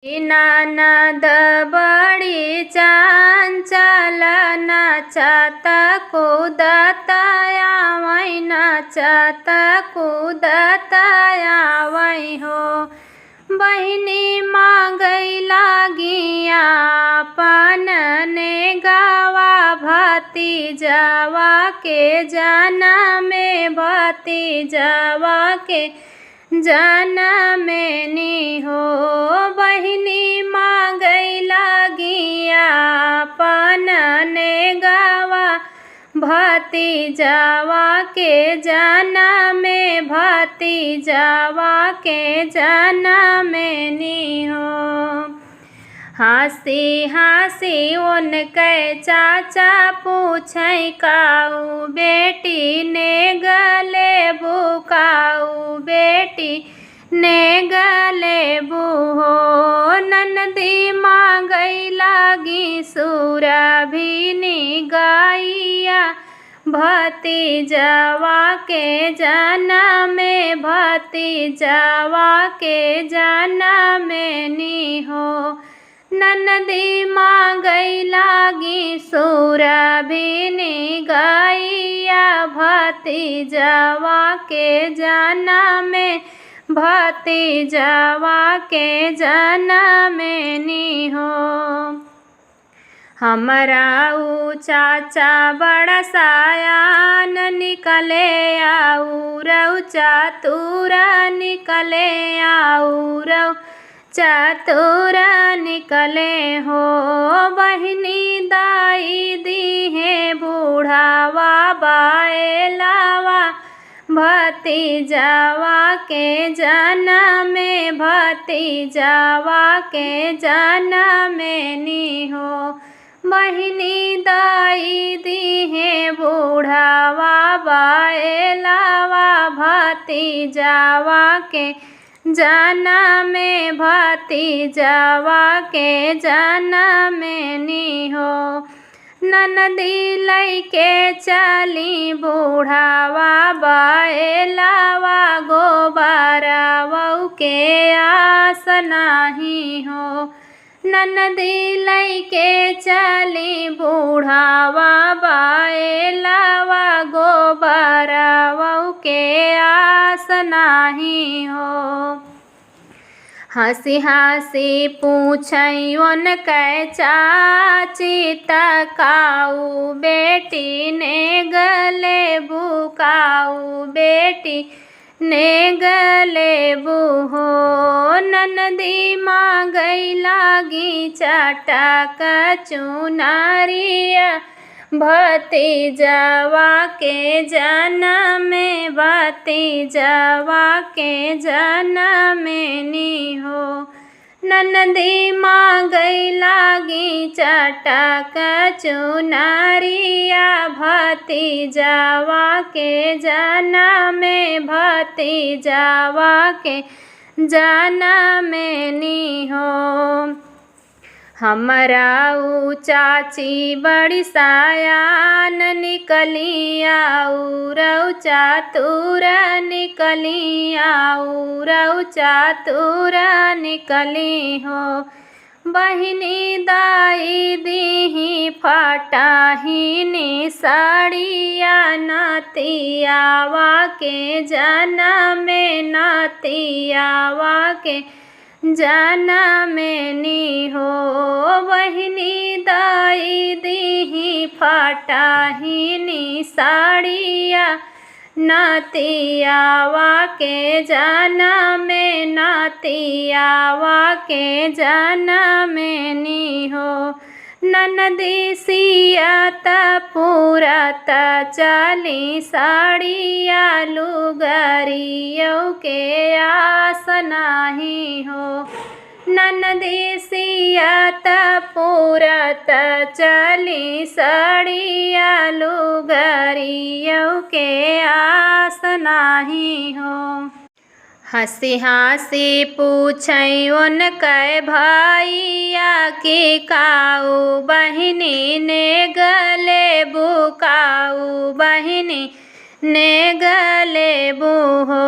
ननद बड़ी चंचल नचत कूदत आवै नचत कूदत आवै हो। बहिनी मांगै लागिया अपन नेगवा भतीजवा के जनमे भतीजवा के जनमेनी हो। बहिनी मांगै लागिया अपन नेगवा भतीजवा के जनमे भतीजवा के जनमेनी हो। हंसी हंसी उनके चाचा पूछै काऊ बेटी ने गले बुकाऊ बेटी ने गले बुहो। ननदी मांगै लागी सुरभिनी गैया भतीजवा के जनमे भतीजवा के जनमेनी हो। ननदी मांगै लागी सुरभिनी गैया भतीजवा के जनमे भतीजवा के जनमेनी हो। हमरा ऊ चाचा बड़ा सायान निकले आऊर चतुर निकले आऊर चतुर निकले हो। बहिनी दाई दीहे बूढ़ावा बाएलावा भतीजवा के जनमे भतीजवा के जनमेनी हो। बहिनी दाई दीहे बूढ़ावा बाएलावा भतीजवा के जनमे भतीजवा के जनमेनी हो। ननदी लैके चली बूढ़ावा बाएलावा गोबरवा के आस नाही हो। ननदी लैके चली बूढ़ावा बाएलावा गोबरवा के आस नाही हो। हंसी हंसी पूछै उनके चाची तकाऊ बेटी ने गले बुकाऊ बेटी ने गले बुहो। ननदी मांगै लागी चटक चुनरिया भतीजवा के जनमे भतीजवा के जनमेनी हो। ननदी मांगै लागी चटक चुनरिया भतीजवा के जनमे भतीजवा के जनमेनी हो। हमरा ऊ चाची बड़ी सायान निकली आऊर चतुर निकली आऊर चतुर निकली हो। बहिनी दाई दीही फटाहिनी साड़िया नतियावा के जनमे नतियावा के जनमेनी हो। बहिनी दाई दीही फटाहिनी साड़िया नतियावा के जनमे नतियावा के जनमेनी हो। ननदी सियत पूरत चली साड़िया लुगरियों के आस नाही हो। ननदी सियत पूरत चली साड़िया लुगरियों के आस नाही हो। हंसी हंसी पूछै उनके भैया के काऊ बहिनी ने गले बुकाऊ बहिनी ने गले बुहो।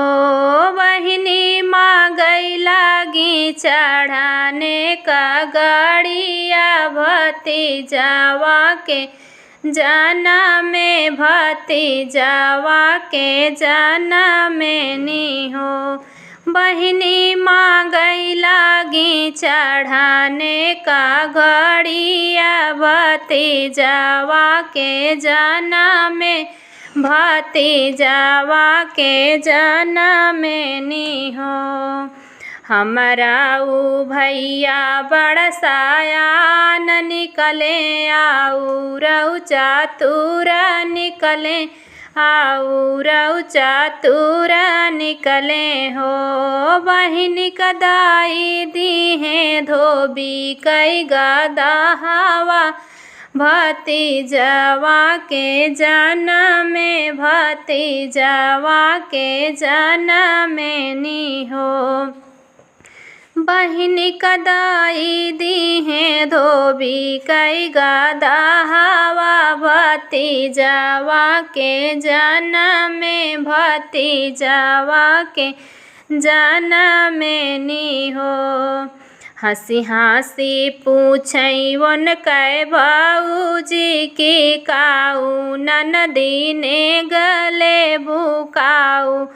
बहिनी मांगै लागी चढ़ाने का गड़िया भतीजावा के जाना में भतीजावा के जाना में नी हो। बहिनी मांगई लागी चढ़ाने का घड़िया भतीजावा के जाना में भतीजावा के जाना में नी हो। हमारा ऊ भैया बड़ सायान निकले आऊ चातुर निकले आऊ चातुर निकले हो। बहिन कदाई दी है धोबी कई गदहावा भतीजावा के जाना में भतीजावा के जाना में नी हो। बहिन कदाई दी है धोबी कई गदहावा भतीजावा के जाना में भतीजावा के जाना में नी हो। हंसी हंसी पूछई वन कै भाऊजी की काऊ ननदी ने गले भूकाऊ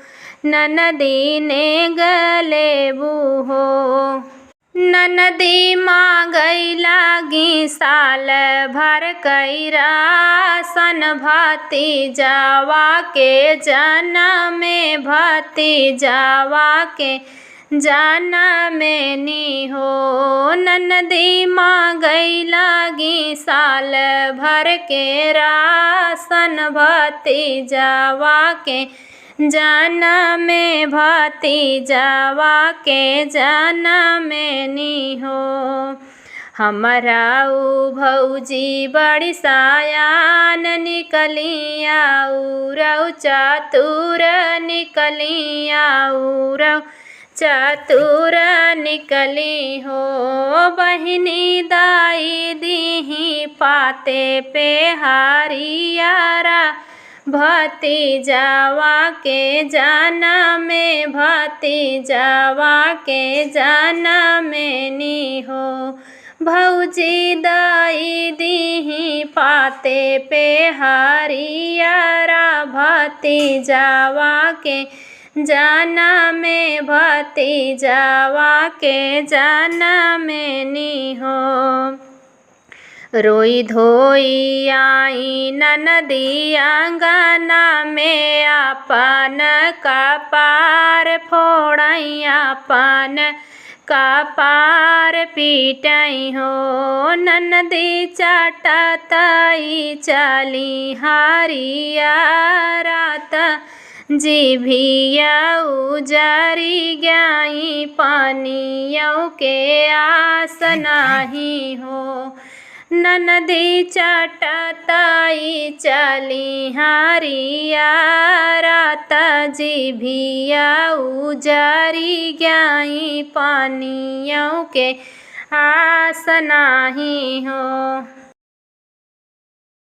ननदी ने गले बूहो। ननदी मांगई लागी साल भर कई रासन भतीजावा के जाना में भतीजावा के जाना में नी हो। ननदी मांगई लागी साल भर के रासन भतीजावा के जाना में भतीजावा के जाना में नी हो। हमारा ऊ भौजी बड़ी सायान निकली आऊ चातुर निकली आऊ चातुर निकली हो। बहिनी दाई दीही पाते पे हारियारा भतीजावा के जाना में भतीजावा के जाना में नी हो। भौजी दाई दीही पाते पे हारियारा भतीजावा के जाना में भतीजावा के जाना में नी हो। रोई धोई आई ननदी आंगना में आपन कपार फोड़ई आपन कपार पीटई हो। ननदी चाटतई चली हारिया रात जिभिया उजरी गई पानियों के आस नाही हो। ननदी चाटतई चली हारिया रात जिभिया उजरी गई पानियों के आस नाही हो।